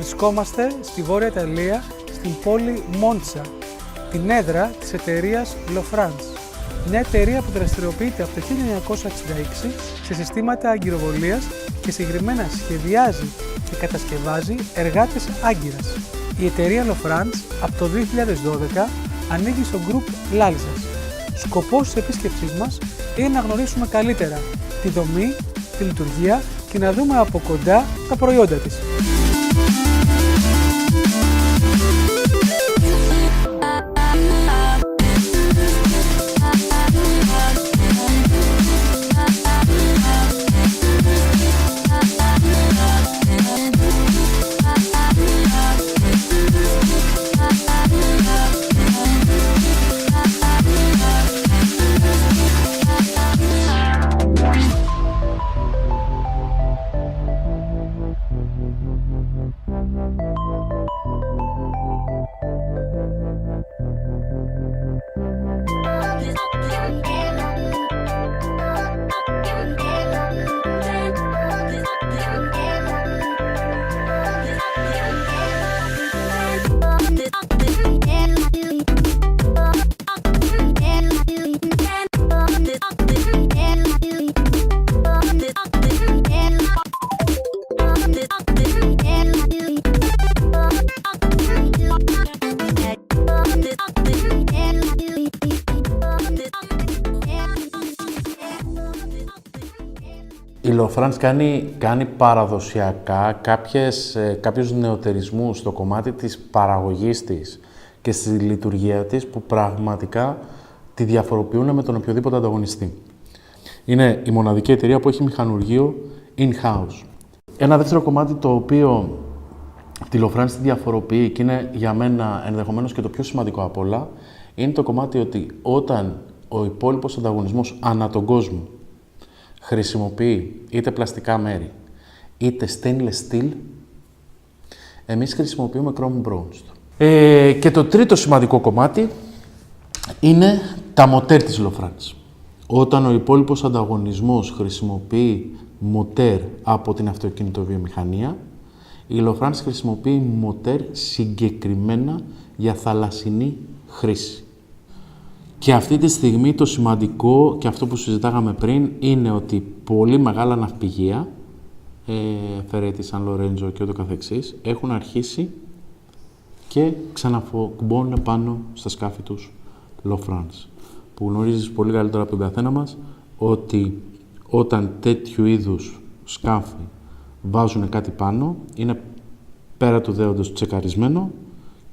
Βρισκόμαστε στη Βόρεια Ιταλία, στην πόλη Μόντσα, την έδρα της εταιρείας Lofrance. Μια εταιρεία που δραστηριοποιείται από το 1966 σε συστήματα αγκυροβολίας και συγκεκριμένα σχεδιάζει και κατασκευάζει εργάτες άγκυρας. Η εταιρεία Lofrance από το 2012 ανήκει στο Group Lalzas. Σκοπός της επίσκεψής μας είναι να γνωρίσουμε καλύτερα τη δομή, τη λειτουργία και να δούμε από κοντά τα προϊόντα της. Η Lofrance κάνει παραδοσιακά κάποιους νεοτερισμούς στο κομμάτι της παραγωγής της και στη λειτουργία της που πραγματικά τη διαφοροποιούν με τον οποιοδήποτε ανταγωνιστή. Είναι η μοναδική εταιρεία που έχει μηχανουργείο in-house. Ένα δεύτερο κομμάτι το οποίο τη Lofrance τη διαφοροποιεί και είναι για μένα ενδεχομένως και το πιο σημαντικό απ' όλα, είναι το κομμάτι ότι όταν ο υπόλοιπος ανταγωνισμός ανά τον κόσμο χρησιμοποιεί είτε πλαστικά μέρη, είτε stainless steel, εμείς χρησιμοποιούμε chrome bronze. Και το τρίτο σημαντικό κομμάτι είναι τα μοτέρ της Lofrance. Όταν ο υπόλοιπος ανταγωνισμός χρησιμοποιεί μοτέρ από την αυτοκινητοβιομηχανία, η Lofrance χρησιμοποιεί μοτέρ συγκεκριμένα για θαλασσινή χρήση. Και αυτή τη στιγμή το σημαντικό και αυτό που συζητάγαμε πριν είναι ότι πολύ μεγάλα ναυπηγεία, Φερέτη, Σαν Λορέντζο και ούτω καθεξής, έχουν αρχίσει και ξανακουμπώνουν πάνω στα σκάφη τους Lofrance. Που γνωρίζεις πολύ καλύτερα από τον καθένα μας ότι όταν τέτοιου είδους σκάφη βάζουν κάτι πάνω, είναι πέρα του δέοντος τσεκαρισμένο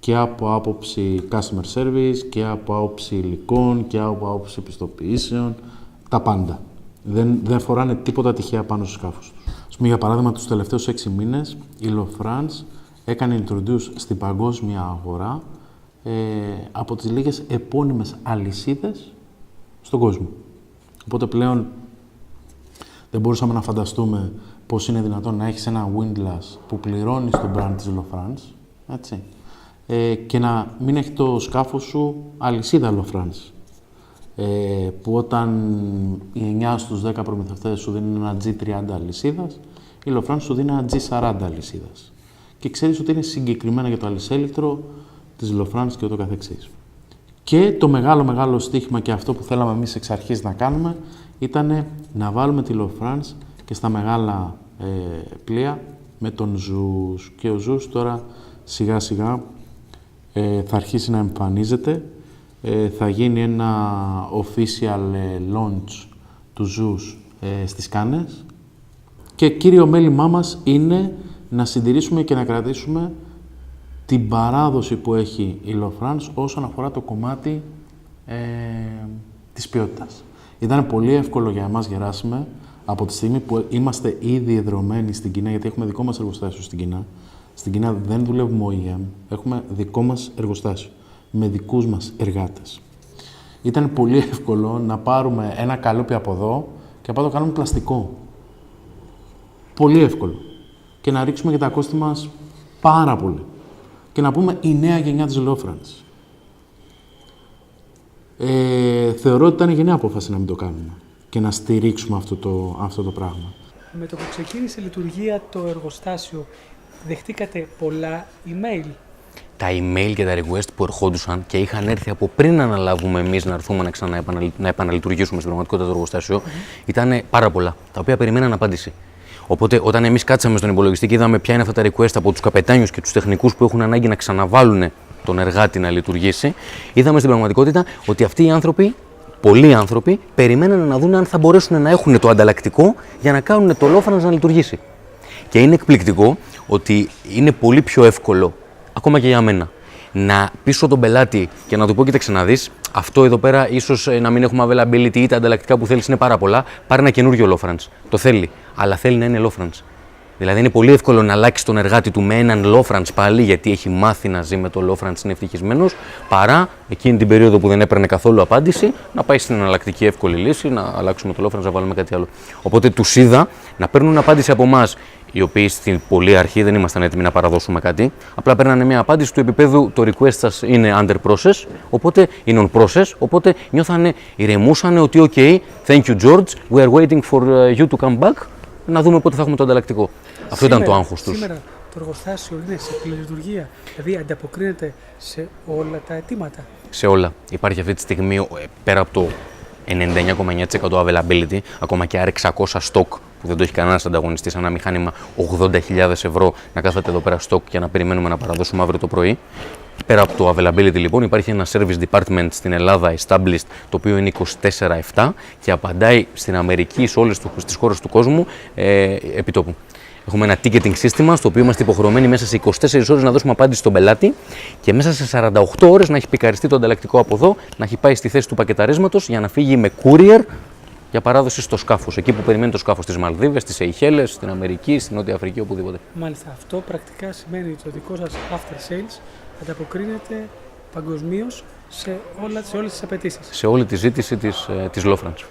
και από άποψη customer service και από άποψη υλικών και από άποψη πιστοποιήσεων, τα πάντα. Δεν φοράνε τίποτα τυχαία πάνω στους σκάφους τους. Ας πούμε, για παράδειγμα, τους τελευταίους 6 μήνες η Lofrance έκανε introduce στην παγκόσμια αγορά από τις λίγες επώνυμες αλυσίδες στον κόσμο. Οπότε πλέον δεν μπορούσαμε να φανταστούμε πώς είναι δυνατόν να έχεις ένα windlass που πληρώνει στον brand της Lofrance, έτσι, και να μην έχει το σκάφος σου αλυσίδα Lofrance. Που όταν οι 9 στους 10 προμηθευτές σου δίνουν ένα G30 αλυσίδας, η Lofrance σου δίνει ένα G40 αλυσίδας. Και ξέρεις ότι είναι συγκεκριμένα για το αλυσέλικτρο της Lofrance και ούτω καθεξής. Και το μεγάλο στοίχημα και αυτό που θέλαμε εμείς εξ αρχής να κάνουμε ήταν να βάλουμε τη Lofrance και στα μεγάλα πλοία με τον Zeus. Και ο Zeus τώρα σιγά σιγά θα αρχίσει να εμφανίζεται. Θα γίνει ένα official launch του Zeus στις Κάνες. Και κύριο μέλημά μας είναι να συντηρήσουμε και να κρατήσουμε την παράδοση που έχει η Lofrance όσον αφορά το κομμάτι της ποιότητας. Ήταν πολύ εύκολο για εμάς, Γεράσιμε, από τη στιγμή που είμαστε ήδη εδρωμένοι στην Κίνα, γιατί έχουμε δικό μας εργοστάσιο στην Κίνα. Στην Κίνα δεν δουλεύουμε OEM, έχουμε δικό μας εργοστάσιο, με δικούς μας εργάτες. Ήταν πολύ εύκολο να πάρουμε ένα καλούπι από εδώ και από εδώ κάνουμε πλαστικό. Πολύ εύκολο. Και να ρίξουμε και τα κόστη μας πάρα πολύ. Και να πούμε η νέα γενιά της Lofrance. Θεωρώ ότι ήταν γενναία απόφαση να μην το κάνουμε και να στηρίξουμε αυτό το πράγμα. Με το που ξεκίνησε η λειτουργία το εργοστάσιο, δεχτήκατε πολλά email? Τα email και τα request που ερχόντουσαν και είχαν έρθει από πριν αναλάβουμε εμείς να έρθουμε να επαναλειτουργήσουμε στην πραγματικότητα το εργοστάσιο, ήταν πάρα πολλά, τα οποία περιμέναν απάντηση. Οπότε, όταν εμείς κάτσαμε στον υπολογιστή και είδαμε ποια είναι αυτά τα request από τους καπετάνιους και τους τεχνικούς που έχουν ανάγκη να ξαναβάλουν τον εργάτη να λειτουργήσει, είδαμε στην πραγματικότητα ότι αυτοί οι άνθρωποι, πολλοί άνθρωποι, περιμέναν να δουν αν θα μπορέσουν να έχουν το ανταλλακτικό για να κάνουν το Lofrans να λειτουργήσει. Και είναι εκπληκτικό ότι είναι πολύ πιο εύκολο, ακόμα και για μένα, να πείσω τον πελάτη και να του πω: κοίταξε να δεις, αυτό εδώ πέρα ίσως να μην έχουμε availability ή τα ανταλλακτικά που θέλεις είναι πάρα πολλά. Πάρε ένα καινούριο Lofrans. Το θέλει, αλλά θέλει να είναι Lofrans. Δηλαδή είναι πολύ εύκολο να αλλάξει τον εργάτη του με έναν Lofrans πάλι, γιατί έχει μάθει να ζει με το Lofrans, είναι ευτυχισμένος, παρά εκείνη την περίοδο που δεν έπαιρνε καθόλου απάντηση να πάει στην εναλλακτική εύκολη λύση, να αλλάξουμε το Lofrans, να βάλουμε κάτι άλλο. Οπότε τους είδα να παίρνουν απάντηση από εμάς, οι οποίοι στην πολύ αρχή δεν ήμασταν έτοιμοι να παραδώσουμε κάτι. Απλά παίρνανε μια απάντηση του επίπεδου: το request σας είναι under process, οπότε είναι on process. Οπότε νιώθανε, ηρεμούσανε ότι OK, thank you George, we are waiting for you to come back. Να δούμε πότε θα έχουμε το ανταλλακτικό. Αυτό ήταν το άγχος τους. Σήμερα το εργοστάσιο είναι σε πλήρη λειτουργία, δηλαδή ανταποκρίνεται σε όλα τα αιτήματα. Σε όλα. Υπάρχει αυτή τη στιγμή, πέρα από το 99,9% availability, ακόμα και R600 stock που δεν το έχει κανένας ανταγωνιστής, ένα μηχάνημα 80.000 ευρώ να κάθεται εδώ πέρα stock για να περιμένουμε να παραδώσουμε αύριο το πρωί. Πέρα από το availability λοιπόν υπάρχει ένα service department στην Ελλάδα established, το οποίο είναι 24/7 και απαντάει στην Αμερική, σε όλες τις χώρες του κόσμου επιτόπου. Έχουμε ένα ticketing σύστημα στο οποίο είμαστε υποχρεωμένοι μέσα σε 24 ώρες να δώσουμε απάντηση στον πελάτη και μέσα σε 48 ώρες να έχει πικαριστεί το ανταλλακτικό από εδώ, να έχει πάει στη θέση του πακεταρίσματος για να φύγει με courier για παράδοση στο σκάφος. Εκεί που περιμένει το σκάφος, στις Μαλδίβες, στις Σεϊχέλες, στην Αμερική, στην Νότια Αφρική, οπουδήποτε. Μάλιστα. Αυτό πρακτικά σημαίνει ότι το δικό σας after sales ανταποκρίνεται παγκοσμίως σε όλες τις απαιτήσεις. Σε όλη τη ζήτηση της Lofrans.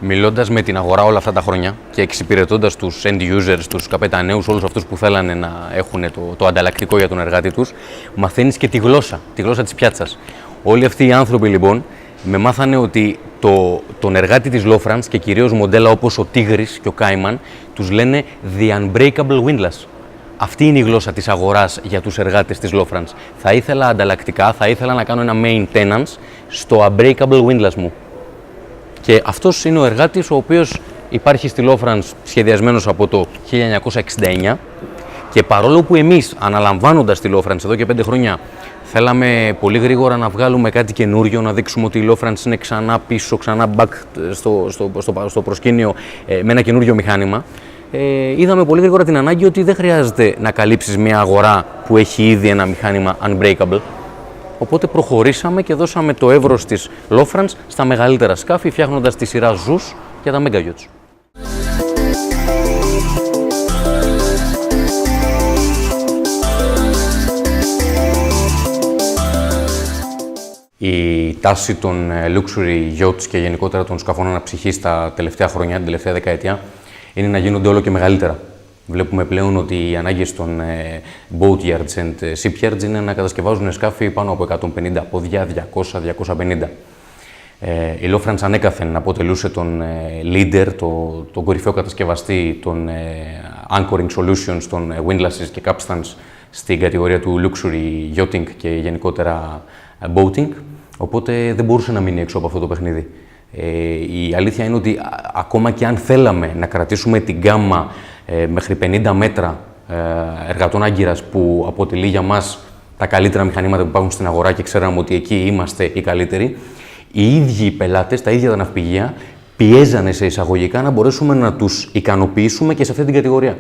Μιλώντας με την αγορά όλα αυτά τα χρόνια και εξυπηρετώντας τους end users, τους καπεταναίους, όλους αυτούς που θέλανε να έχουν το ανταλλακτικό για τον εργάτη τους, μαθαίνεις και τη γλώσσα της πιάτσας. Όλοι αυτοί οι άνθρωποι λοιπόν με μάθανε ότι τον εργάτη της Lofrans και κυρίως μοντέλα όπως ο Tigris και ο Cayman τους λένε the unbreakable windlass. Αυτή είναι η γλώσσα της αγοράς για τους εργάτες της Lofrans. Θα ήθελα ανταλλακτικά, θα ήθελα να κάνω ένα maintenance στο unbreakable windlass μου. Και αυτός είναι ο εργάτης ο οποίος υπάρχει στη Lofrans σχεδιασμένος από το 1969 και παρόλο που εμείς αναλαμβάνοντας τη Lofrans εδώ και 5 χρόνια θέλαμε πολύ γρήγορα να βγάλουμε κάτι καινούριο, να δείξουμε ότι η Lofrans είναι ξανά πίσω, ξανά back στο προσκήνιο με ένα καινούριο μηχάνημα, είδαμε πολύ γρήγορα την ανάγκη ότι δεν χρειάζεται να καλύψεις μια αγορά που έχει ήδη ένα μηχάνημα unbreakable. Οπότε προχωρήσαμε και δώσαμε το εύρος της Lofrans στα μεγαλύτερα σκάφη, φτιάχνοντας τη σειρά Zeus για τα mega yachts. Η τάση των luxury yachts και γενικότερα των σκαφών αναψυχής τα τελευταία χρόνια, την τελευταία δεκαετία, είναι να γίνονται όλο και μεγαλύτερα. Βλέπουμε πλέον ότι οι ανάγκες των boat yards and shipyards είναι να κατασκευάζουν σκάφη πάνω από 150 πόδια, 200-250. Η Lofrans ανέκαθεν αποτελούσε τον leader, τον κορυφαίο κατασκευαστή των anchoring solutions, των windlasses και capstans στην κατηγορία του luxury yachting και γενικότερα boating, οπότε δεν μπορούσε να μείνει έξω από αυτό το παιχνίδι. Η αλήθεια είναι ότι ακόμα και αν θέλαμε να κρατήσουμε την γκάμα μέχρι 50 μέτρα εργατών άγκυρας που αποτελεί για μας τα καλύτερα μηχανήματα που υπάρχουν στην αγορά και ξέραμε ότι εκεί είμαστε οι καλύτεροι, οι ίδιοι οι πελάτες, τα ίδια τα ναυπηγεία πιέζανε σε εισαγωγικά να μπορέσουμε να τους ικανοποιήσουμε και σε αυτή την κατηγορία.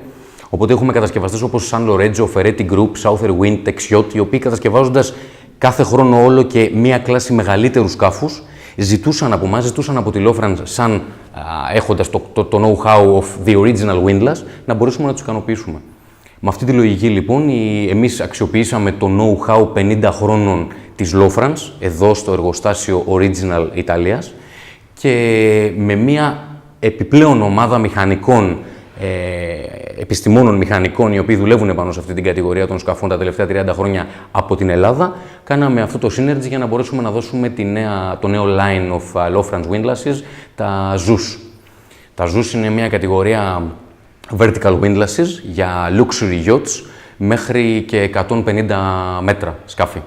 Οπότε έχουμε κατασκευαστές όπως San Lorenzo, Ferretti Group, Souther Wind, Texiot, οι οποίοι κατασκευάζοντας κάθε χρόνο όλο και μία κλάση μεγαλύτερου σκάφους, ζητούσαν από εμάς, ζητούσαν από τη Lofrans, σαν έχοντας το know-how of the original windlass, να μπορέσουμε να τους ικανοποιήσουμε. Με αυτή τη λογική λοιπόν, εμείς αξιοποιήσαμε το know-how 50 χρόνων της Lofrans, εδώ στο εργοστάσιο Original Ιταλίας, και με μία επιπλέον ομάδα μηχανικών, επιστημόνων μηχανικών, οι οποίοι δουλεύουν πάνω σε αυτή την κατηγορία των σκαφών τα τελευταία 30 χρόνια από την Ελλάδα, κάναμε αυτό το synergy για να μπορέσουμε να δώσουμε το νέο line of Lofrans windlasses, τα ZEUS. Τα ZEUS είναι μια κατηγορία vertical windlasses για luxury yachts μέχρι και 150 μέτρα σκάφη.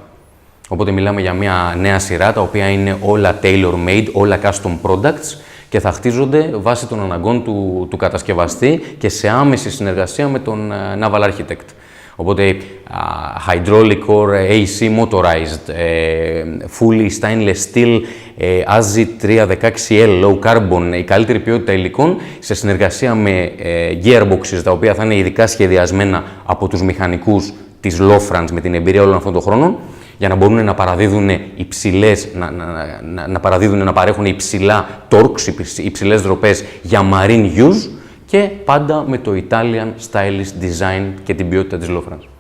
Οπότε μιλάμε για μια νέα σειρά, τα οποία είναι όλα tailor-made, όλα custom products και θα χτίζονται βάσει των αναγκών του κατασκευαστή και σε άμεση συνεργασία με τον Naval Architect. Οπότε hydraulic or AC motorized, fully stainless steel, ASI 316L, low carbon, η καλύτερη ποιότητα υλικών, σε συνεργασία με gearboxes, τα οποία θα είναι ειδικά σχεδιασμένα από τους μηχανικούς της Lofrans με την εμπειρία όλων αυτών των χρόνων, για να μπορούν να παραδίδουν να παρέχουν υψηλά torques, υψηλές δροπές για marine use, και πάντα με το Italian stylish design και την ποιότητα της Lofrans.